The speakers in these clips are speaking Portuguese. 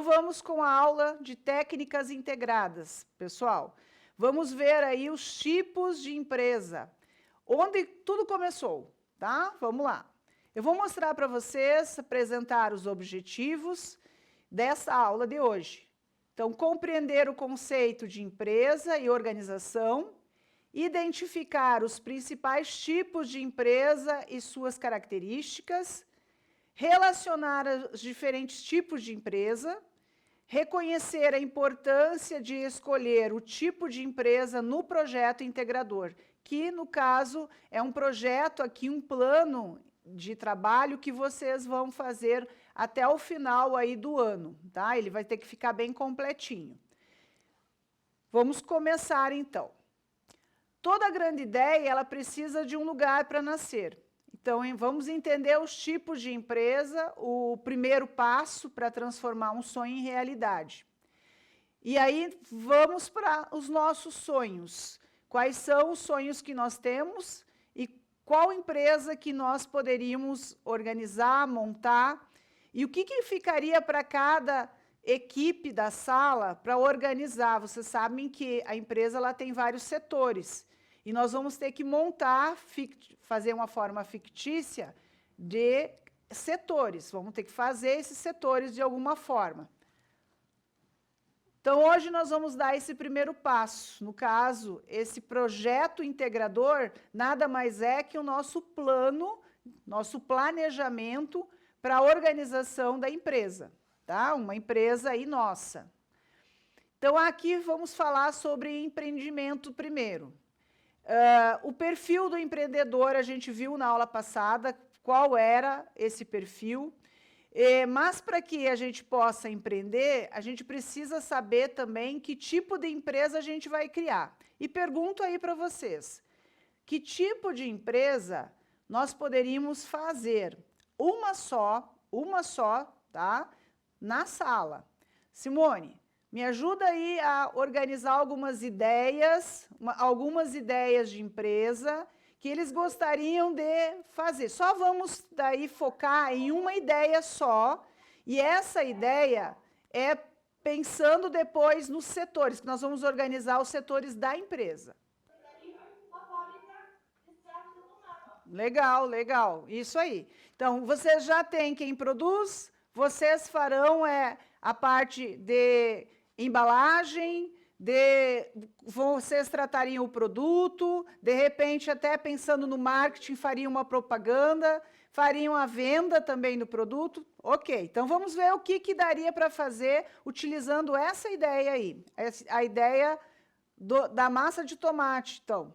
vamos com a aula de técnicas integradas, pessoal. Vamos ver aí os tipos de empresa, onde tudo começou, tá? Vamos lá. Eu vou mostrar para vocês, apresentar os objetivos dessa aula de hoje. Então, compreender o conceito de empresa e organização, identificar os principais tipos de empresa e suas características, relacionar os diferentes tipos de empresa, reconhecer a importância de escolher o tipo de empresa no projeto integrador, que, no caso, é um projeto aqui, um plano de trabalho que vocês vão fazer até o final aí do ano, tá? Ele vai ter que ficar bem completinho. Vamos começar, então. Toda grande ideia, ela precisa de um lugar para nascer. Então, vamos entender os tipos de empresa, o primeiro passo para transformar um sonho em realidade. E aí, vamos para os nossos sonhos. Quais são os sonhos que nós temos e qual empresa que nós poderíamos organizar, montar, e o que ficaria para cada equipe da sala para organizar. Vocês sabem que a empresa ela tem vários setores, e nós vamos ter que montar, fazer uma forma fictícia de setores. Vamos ter que fazer esses setores de alguma forma. Então, hoje nós vamos dar esse primeiro passo. No caso, esse projeto integrador nada mais é que o nosso plano, nosso planejamento para a organização da empresa, tá? Uma empresa aí nossa. Então, aqui vamos falar sobre empreendimento primeiro. O perfil do empreendedor, a gente viu na aula passada qual era esse perfil, mas para que a gente possa empreender, a gente precisa saber também que tipo de empresa a gente vai criar. E pergunto aí para vocês, que tipo de empresa nós poderíamos fazer? Uma só, tá? Na sala. Simone, me ajuda aí a organizar algumas ideias de empresa que eles gostariam de fazer. Só vamos daí focar em uma ideia só, e essa ideia é pensando depois nos setores, que nós vamos organizar os setores da empresa. Legal, legal, isso aí. Então, vocês já têm quem produz, vocês farão a parte de embalagem, vocês tratariam o produto, de repente, até pensando no marketing, fariam uma propaganda, fariam a venda também do produto. Ok, então vamos ver o que daria para fazer utilizando essa ideia aí, a ideia da massa de tomate, então,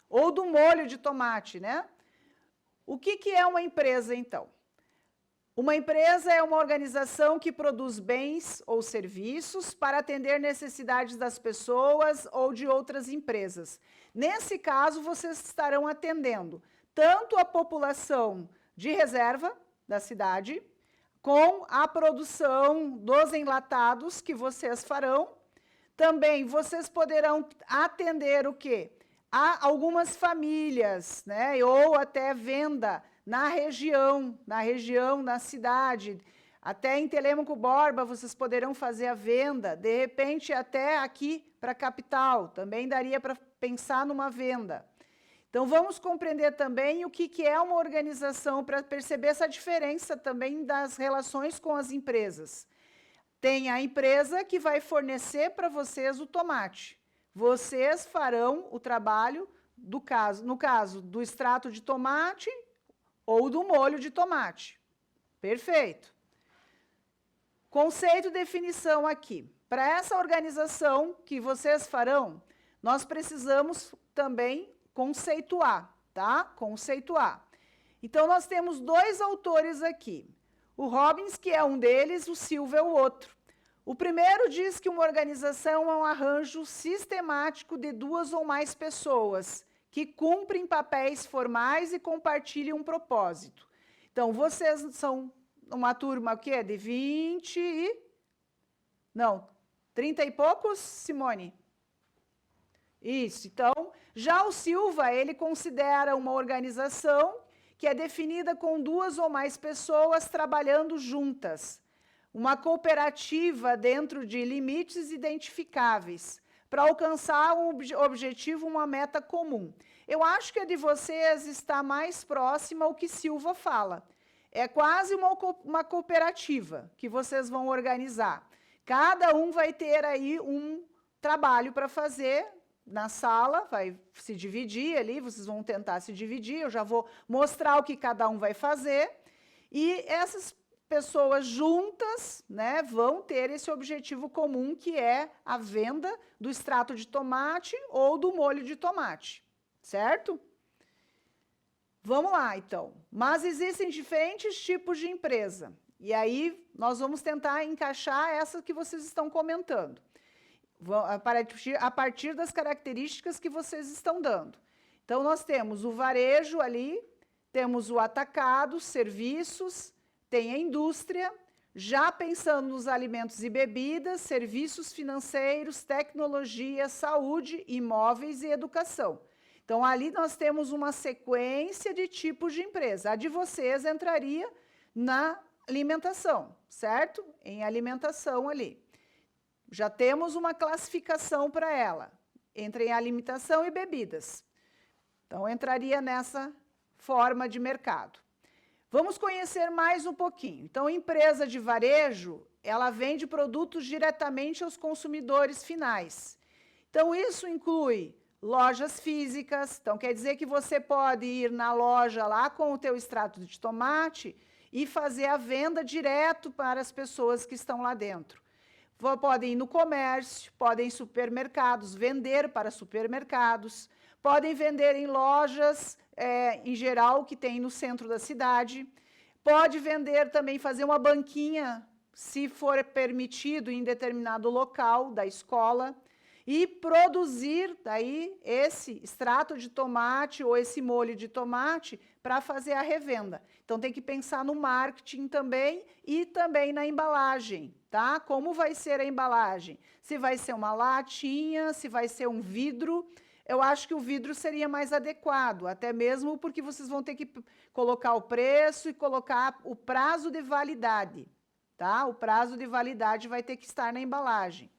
ou do molho de tomate, né? O que é uma empresa, então? Uma empresa é uma organização que produz bens ou serviços para atender necessidades das pessoas ou de outras empresas. Nesse caso, vocês estarão atendendo tanto a população de reserva da cidade, com a produção dos enlatados que vocês farão. Também vocês poderão atender o quê? A algumas famílias, né? Ou até venda na região, na cidade, até em Telêmaco Borba, vocês poderão fazer a venda, de repente até aqui para a capital, também daria para pensar numa venda. Então, vamos compreender também o que é uma organização, para perceber essa diferença também das relações com as empresas. Tem a empresa que vai fornecer para vocês o tomate. Vocês farão o trabalho, no caso do extrato de tomate, ou do molho de tomate. Perfeito. Conceito e definição aqui. Para essa organização que vocês farão, nós precisamos também conceituar, tá? Conceituar. Então, nós temos dois autores aqui. O Robbins, que é um deles, o Silva é o outro. O primeiro diz que uma organização é um arranjo sistemático de duas ou mais pessoas, que cumprem papéis formais e compartilham um propósito. Então, vocês são uma turma o quê? De 20 e... Não, 30 e poucos, Simone? Isso, então, já o Silva, ele considera uma organização que é definida com duas ou mais pessoas trabalhando juntas. uma cooperativa dentro de limites identificáveis, para alcançar um objetivo, uma meta comum. Eu acho que a de vocês está mais próxima ao que Silva fala. É quase uma cooperativa que vocês vão organizar. Cada um vai ter aí um trabalho para fazer na sala, vai se dividir ali, vocês vão tentar se dividir, eu já vou mostrar o que cada um vai fazer, e essas pessoas juntas, né, vão ter esse objetivo comum, que é a venda do extrato de tomate ou do molho de tomate, certo? Vamos lá, então. Mas existem diferentes tipos de empresa, e aí nós vamos tentar encaixar essa que vocês estão comentando, a partir das características que vocês estão dando. Então, nós temos o varejo ali, temos o atacado, serviços, tem a indústria, já pensando nos alimentos e bebidas, serviços financeiros, tecnologia, saúde, imóveis e educação. Então, ali nós temos uma sequência de tipos de empresa. A de vocês entraria na alimentação, certo? Em alimentação ali. Já temos uma classificação para ela, entre alimentação e bebidas. Então, entraria nessa forma de mercado. Vamos conhecer mais um pouquinho. Então, empresa de varejo, ela vende produtos diretamente aos consumidores finais. Então, isso inclui lojas físicas. Então, quer dizer que você pode ir na loja lá com o teu extrato de tomate e fazer a venda direto para as pessoas que estão lá dentro. Podem ir no comércio, podem ir em supermercados, vender para supermercados, podem vender em lojas, em geral, que tem no centro da cidade, pode vender também, fazer uma banquinha, se for permitido, em determinado local da escola, e produzir daí esse extrato de tomate ou esse molho de tomate para fazer a revenda. Então, tem que pensar no marketing também e também na embalagem, tá? Como vai ser a embalagem? Se vai ser uma latinha, se vai ser um vidro. Eu acho que o vidro seria mais adequado, até mesmo porque vocês vão ter que colocar o preço e colocar o prazo de validade, tá? O prazo de validade vai ter que estar na embalagem.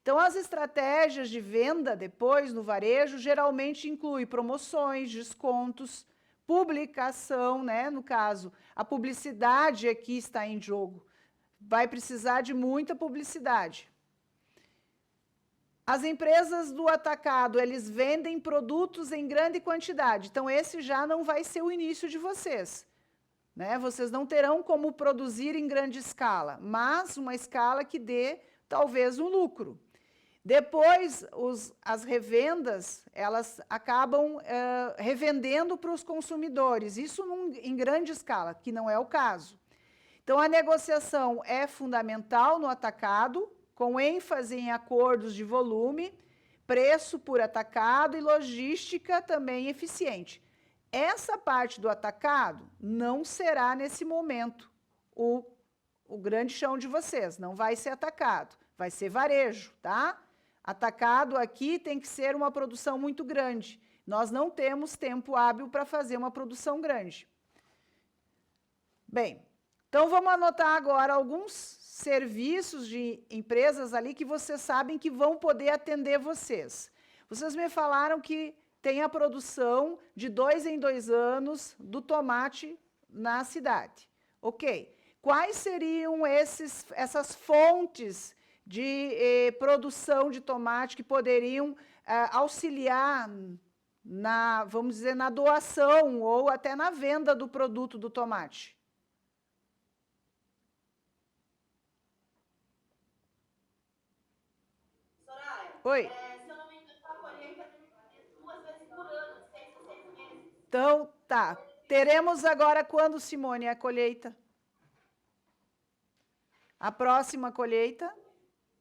Então, as estratégias de venda depois no varejo geralmente incluem promoções, descontos, publicação, né? No caso, a publicidade aqui está em jogo. Vai precisar de muita publicidade. As empresas do atacado, eles vendem produtos em grande quantidade. Então, esse já não vai ser o início de vocês, né? Vocês não terão como produzir em grande escala, mas uma escala que dê, talvez, um lucro. Depois, as revendas, elas acabam revendendo para os consumidores, isso em grande escala, que não é o caso. Então, a negociação é fundamental no atacado, com ênfase em acordos de volume, preço por atacado e logística também eficiente. Essa parte do atacado não será, nesse momento, o grande chão de vocês, não vai ser atacado, vai ser varejo, tá? Atacado aqui tem que ser uma produção muito grande. Nós não temos tempo hábil para fazer uma produção grande. Bem, então vamos anotar agora alguns serviços de empresas ali que vocês sabem que vão poder atender vocês. Vocês me falaram que tem a produção de 2 em 2 anos do tomate na cidade. Ok. Quais seriam essas fontes de produção de tomate que poderiam auxiliar vamos dizer, na doação ou até na venda do produto do tomate? Soraya, Oi. se eu não me engano, a colheita é 2 vezes por ano, 6 a 6 meses. Então, tá. Teremos agora quando, Simone, a colheita? A próxima colheita?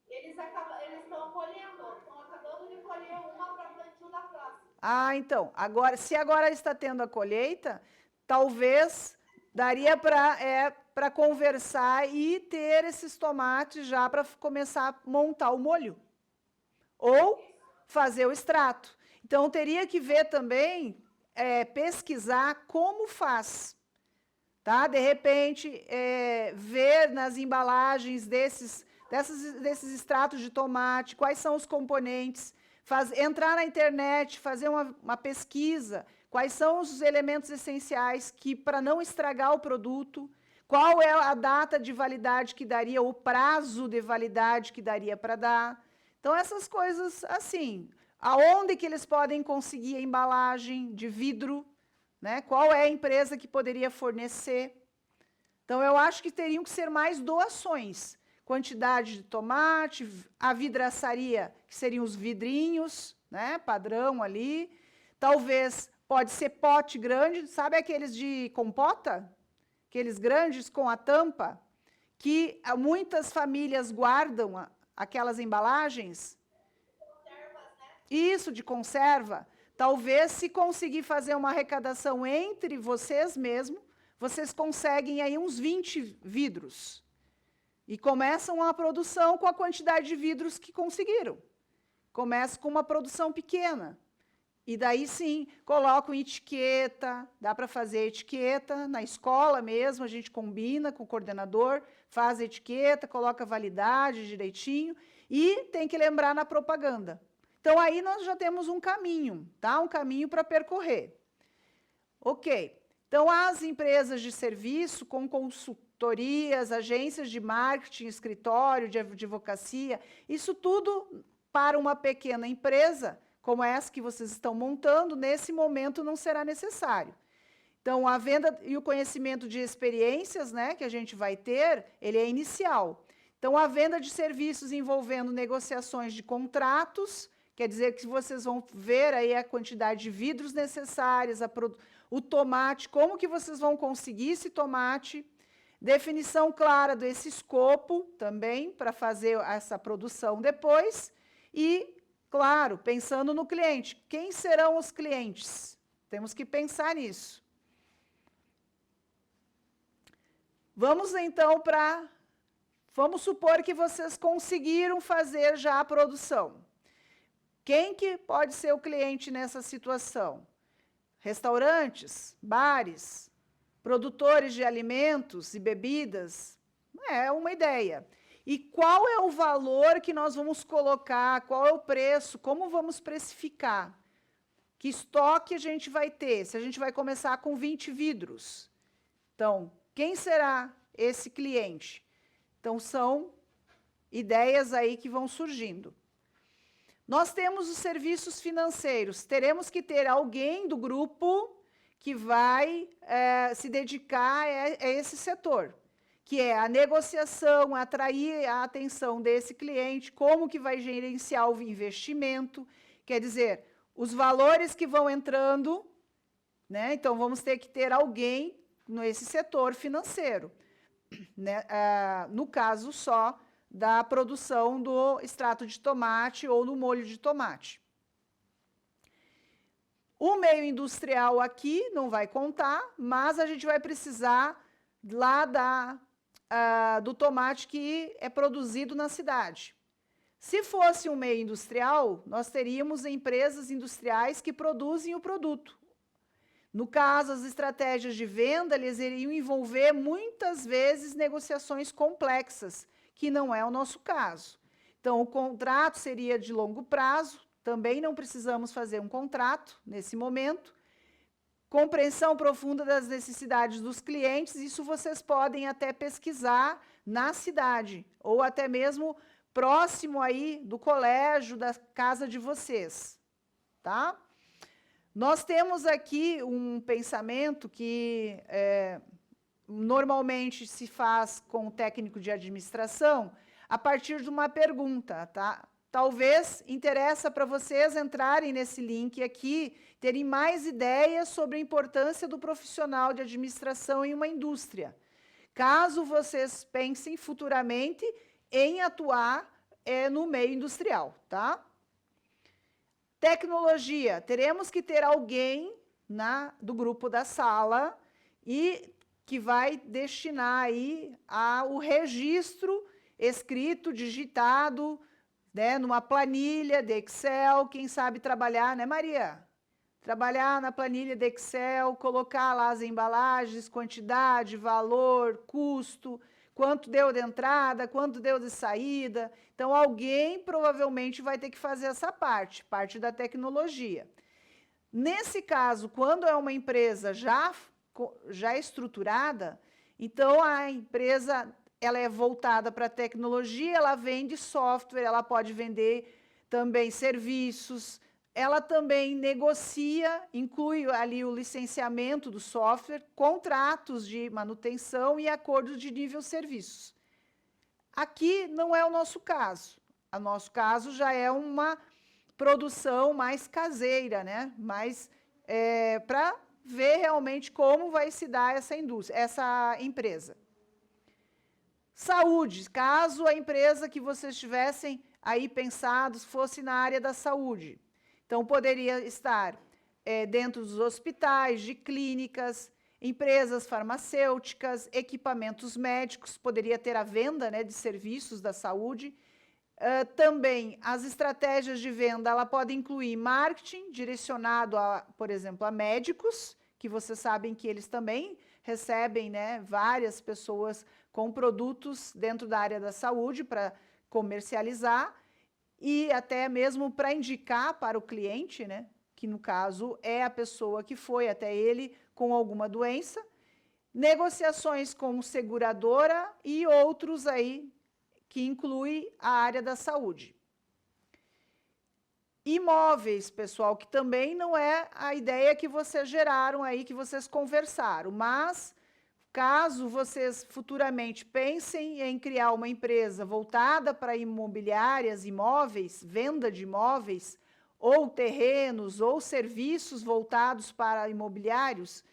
Eles estão colhendo, estão acabando de colher uma para plantio da próxima. Ah, então, se agora está tendo a colheita, talvez daria para conversar e ter esses tomates já para começar a montar o molho. Ou fazer o extrato. Então, teria que ver também, pesquisar como faz. tá? De repente, ver nas embalagens desses extratos de tomate, quais são os componentes, entrar na internet, fazer uma pesquisa, quais são os elementos essenciais que, para não estragar o produto, qual é a data de validade que daria, o prazo de validade que daria para dar. Então, essas coisas assim, aonde que eles podem conseguir a embalagem de vidro, né? Qual é a empresa que poderia fornecer? Então, eu acho que teriam que ser mais doações. Quantidade de tomate, a vidraçaria, que seriam os vidrinhos, né? Padrão ali. Talvez, pode ser pote grande, sabe aqueles de compota? Aqueles grandes com a tampa, que muitas famílias guardam aquelas embalagens. Isso, de conserva. Talvez, se conseguir fazer uma arrecadação entre vocês mesmos, vocês conseguem aí uns 20 vidros. E começam a produção com a quantidade de vidros que conseguiram. Começa com uma produção pequena. E daí, sim, colocam etiqueta, dá para fazer etiqueta, na escola mesmo, a gente combina com o coordenador, faz a etiqueta, coloca a validade direitinho, e tem que lembrar na propaganda. Então, aí nós já temos um caminho, tá? Um caminho para percorrer. Ok. Então, as empresas de serviço, com consultorias, agências de marketing, escritório de advocacia, isso tudo para uma pequena empresa, como essa que vocês estão montando, nesse momento não será necessário. Então, a venda e o conhecimento de experiências, né, que a gente vai ter, ele é inicial. Então, a venda de serviços envolvendo negociações de contratos, quer dizer que vocês vão ver aí a quantidade de vidros necessárias, o tomate, como que vocês vão conseguir esse tomate, definição clara desse escopo também, para fazer essa produção depois, e, claro, pensando no cliente. Quem serão os clientes? Temos que pensar nisso. Vamos, então, vamos supor que vocês conseguiram fazer já a produção. Quem que pode ser o cliente nessa situação? Restaurantes, bares, produtores de alimentos e bebidas? É uma ideia. E qual é o valor que nós vamos colocar? Qual é o preço? Como vamos precificar? Que estoque a gente vai ter? Se a gente vai começar com 20 vidros. Então, quem será esse cliente? Então, são ideias aí que vão surgindo. Nós temos os serviços financeiros. Teremos que ter alguém do grupo que vai se dedicar a esse setor, que é a negociação, atrair a atenção desse cliente, como que vai gerenciar o investimento, quer dizer, os valores que vão entrando, né? Então, vamos ter que ter alguém nesse setor financeiro, né? No caso só da produção do extrato de tomate ou no molho de tomate. O meio industrial aqui não vai contar, mas a gente vai precisar lá do tomate que é produzido na cidade. Se fosse um meio industrial, nós teríamos empresas industriais que produzem o produto. No caso, as estratégias de venda, eles iriam envolver muitas vezes negociações complexas, que não é o nosso caso. Então, o contrato seria de longo prazo, também não precisamos fazer um contrato nesse momento. Compreensão profunda das necessidades dos clientes, isso vocês podem até pesquisar na cidade, ou até mesmo próximo aí do colégio, da casa de vocês, tá? Nós temos aqui um pensamento que normalmente se faz com o técnico de administração a partir de uma pergunta, tá? Talvez interessa para vocês entrarem nesse link aqui, terem mais ideias sobre a importância do profissional de administração em uma indústria. Caso vocês pensem futuramente em atuar no meio industrial, tá? Tecnologia, teremos que ter alguém do grupo da sala e que vai destinar aí o registro escrito, digitado, né, numa planilha de Excel, quem sabe trabalhar, né, Maria? trabalhar na planilha de Excel, colocar lá as embalagens, quantidade, valor, custo, quanto deu de entrada, quanto deu de saída. Então, alguém provavelmente vai ter que fazer essa parte da tecnologia. Nesse caso, quando é uma empresa já estruturada, então a empresa ela é voltada para a tecnologia, ela vende software, ela pode vender também serviços, ela também negocia, inclui ali o licenciamento do software, contratos de manutenção e acordos de nível serviços. Aqui não é o nosso caso. O nosso caso já é uma produção mais caseira, né? Mais para ver realmente como vai se dar essa empresa. Saúde, caso a empresa que vocês tivessem aí pensados fosse na área da saúde. Então, poderia estar dentro dos hospitais, de clínicas, empresas farmacêuticas, equipamentos médicos, poderia ter a venda, né, de serviços da saúde. Também, as estratégias de venda, ela pode incluir marketing direcionado, por exemplo, a médicos, que vocês sabem que eles também recebem, né, várias pessoas com produtos dentro da área da saúde para comercializar e até mesmo para indicar para o cliente, né, que no caso é a pessoa que foi até ele com alguma doença, negociações com seguradora e outros aí que inclui a área da saúde. Imóveis, pessoal, que também não é a ideia que vocês geraram aí, que vocês conversaram, mas caso vocês futuramente pensem em criar uma empresa voltada para imobiliárias, imóveis, venda de imóveis, ou terrenos, ou serviços voltados para imobiliários,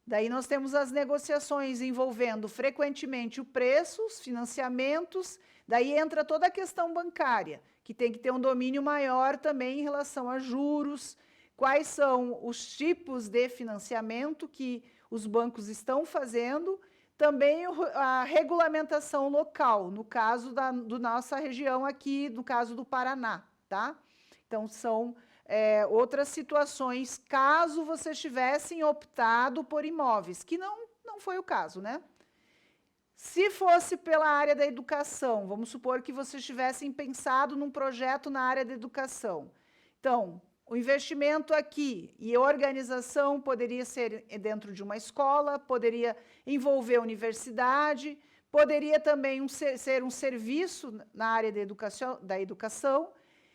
daí nós temos as negociações envolvendo frequentemente o preço, os financiamentos, daí entra toda a questão bancária, que tem que ter um domínio maior também em relação a juros, quais são os tipos de financiamento que os bancos estão fazendo, também a regulamentação local, no caso da nossa região aqui, no caso do Paraná, tá? Então, são outras situações, caso vocês tivessem optado por imóveis, que não foi o caso, né? Se fosse pela área da educação, vamos supor que vocês tivessem pensado num projeto na área da educação. Então, o investimento aqui e a organização poderia ser dentro de uma escola, poderia envolver a universidade, poderia também ser um serviço na área da educação,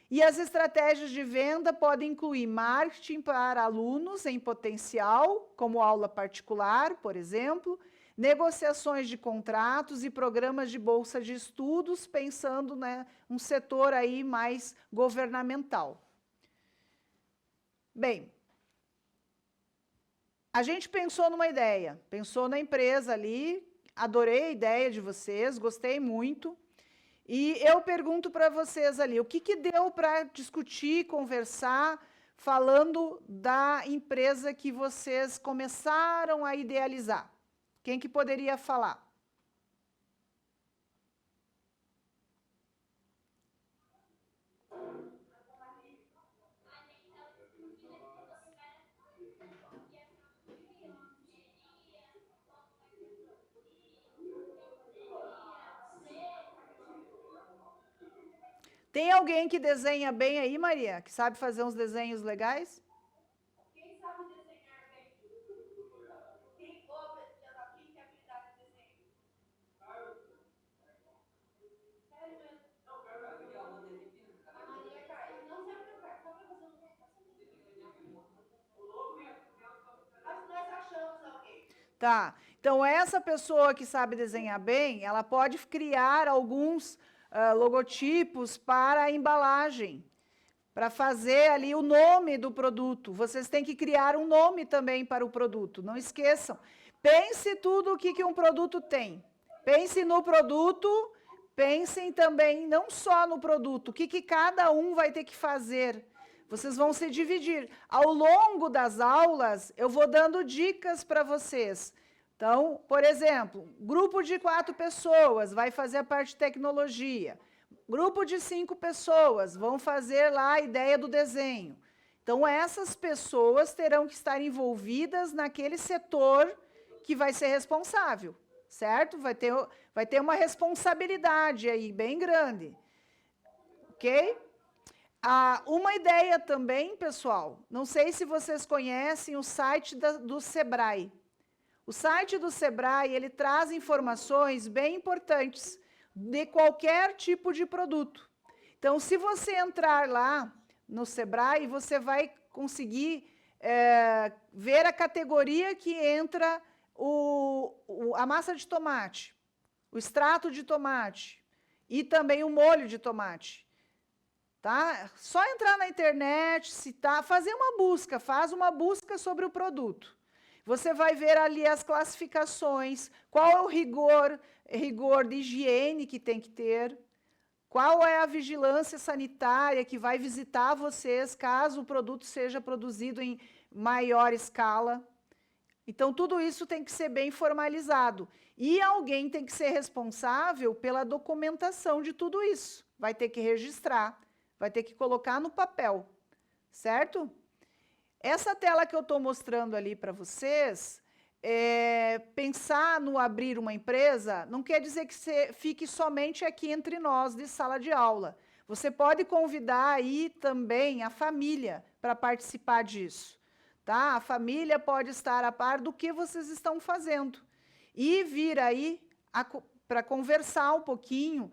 e as estratégias de venda podem incluir marketing para alunos em potencial, como aula particular, por exemplo, negociações de contratos e programas de bolsa de estudos, pensando, né, um setor aí mais governamental. Bem, a gente pensou numa ideia, pensou na empresa ali, adorei a ideia de vocês, gostei muito, e eu pergunto para vocês ali, o que deu para discutir, conversar, falando da empresa que vocês começaram a idealizar? Quem que poderia falar? Tem alguém que desenha bem aí, Maria? Que sabe fazer uns desenhos legais? Quem sabe desenhar bem? Quem tem habilidade de desenho? Sério mesmo? A Maria cai. Não sempre cai. Só para fazer uma nós achamos alguém. Tá. Então, essa pessoa que sabe desenhar bem, ela pode criar alguns logotipos para a embalagem, para fazer ali o nome do produto. Vocês têm que criar um nome também para o produto, não esqueçam. Pense tudo o que um produto tem. Pense no produto, pensem também não só no produto, o que cada um vai ter que fazer. Vocês vão se dividir. Ao longo das aulas, eu vou dando dicas para vocês. Então, por exemplo, grupo de 4 pessoas vai fazer a parte de tecnologia. Grupo de 5 pessoas vão fazer lá a ideia do desenho. Então, essas pessoas terão que estar envolvidas naquele setor que vai ser responsável, certo? Vai ter uma responsabilidade aí bem grande, ok? Uma ideia também, pessoal, não sei se vocês conhecem o site do Sebrae. O site do Sebrae, ele traz informações bem importantes de qualquer tipo de produto. Então, se você entrar lá no Sebrae, você vai conseguir ver a categoria que entra a massa de tomate, o extrato de tomate e também o molho de tomate. Tá? Só entrar na internet, fazer uma busca, faz uma busca sobre o produto. Você vai ver ali as classificações, qual é o rigor de higiene que tem que ter, qual é a vigilância sanitária que vai visitar vocês caso o produto seja produzido em maior escala. Então, tudo isso tem que ser bem formalizado. E alguém tem que ser responsável pela documentação de tudo isso. Vai ter que registrar, vai ter que colocar no papel, certo? Essa tela que eu estou mostrando ali para vocês, pensar no abrir uma empresa, não quer dizer que você fique somente aqui entre nós de sala de aula. Você pode convidar aí também a família para participar disso. Tá? A família pode estar a par do que vocês estão fazendo e vir aí para conversar um pouquinho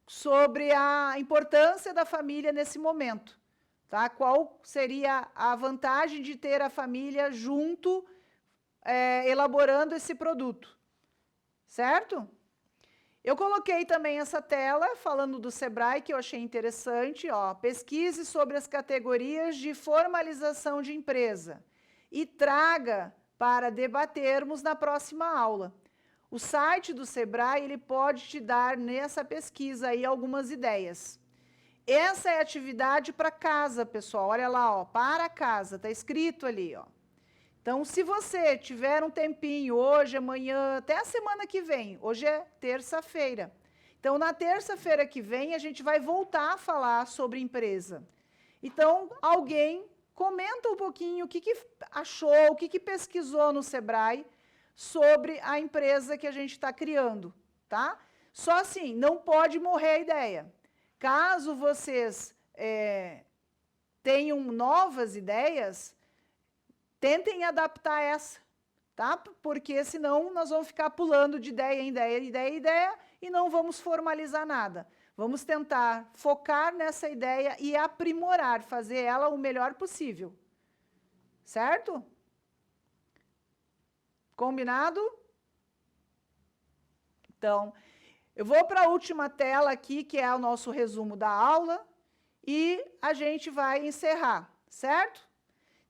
sobre a importância da família nesse momento. Tá? Qual seria a vantagem de ter a família junto, elaborando esse produto, certo? Eu coloquei também essa tela falando do Sebrae, que eu achei interessante, ó, pesquise sobre as categorias de formalização de empresa e traga para debatermos na próxima aula. O site do Sebrae, ele pode te dar nessa pesquisa aí algumas ideias. Essa é a atividade para casa, pessoal, olha lá, ó, para casa, está escrito ali, ó. Então, se você tiver um tempinho, hoje, amanhã, até a semana que vem, hoje é terça-feira. Então, na terça-feira que vem, a gente vai voltar a falar sobre empresa. Então, alguém comenta um pouquinho o que achou, o que pesquisou no Sebrae sobre a empresa que a gente está criando, tá? Só assim, não pode morrer a ideia. Caso vocês tenham novas ideias, tentem adaptar essa, tá? Porque senão nós vamos ficar pulando de ideia em ideia e não vamos formalizar nada. Vamos tentar focar nessa ideia e aprimorar, fazer ela o melhor possível. Certo? Combinado? Então, eu vou para a última tela aqui, que é o nosso resumo da aula, e a gente vai encerrar, certo?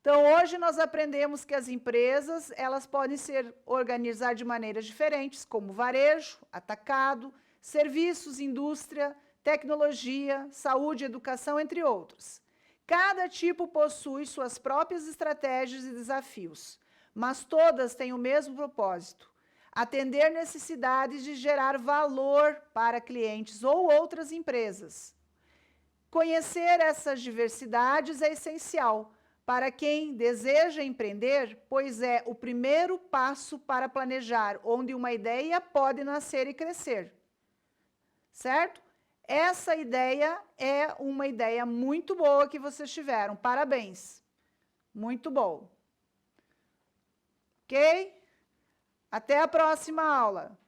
Então, hoje nós aprendemos que as empresas, elas podem ser organizadas de maneiras diferentes, como varejo, atacado, serviços, indústria, tecnologia, saúde, educação, entre outros. Cada tipo possui suas próprias estratégias e desafios, mas todas têm o mesmo propósito: atender necessidades de gerar valor para clientes ou outras empresas. Conhecer essas diversidades é essencial para quem deseja empreender, pois é o primeiro passo para planejar onde uma ideia pode nascer e crescer. Certo? Essa ideia é uma ideia muito boa que vocês tiveram. Parabéns. Muito bom. Ok? Até a próxima aula.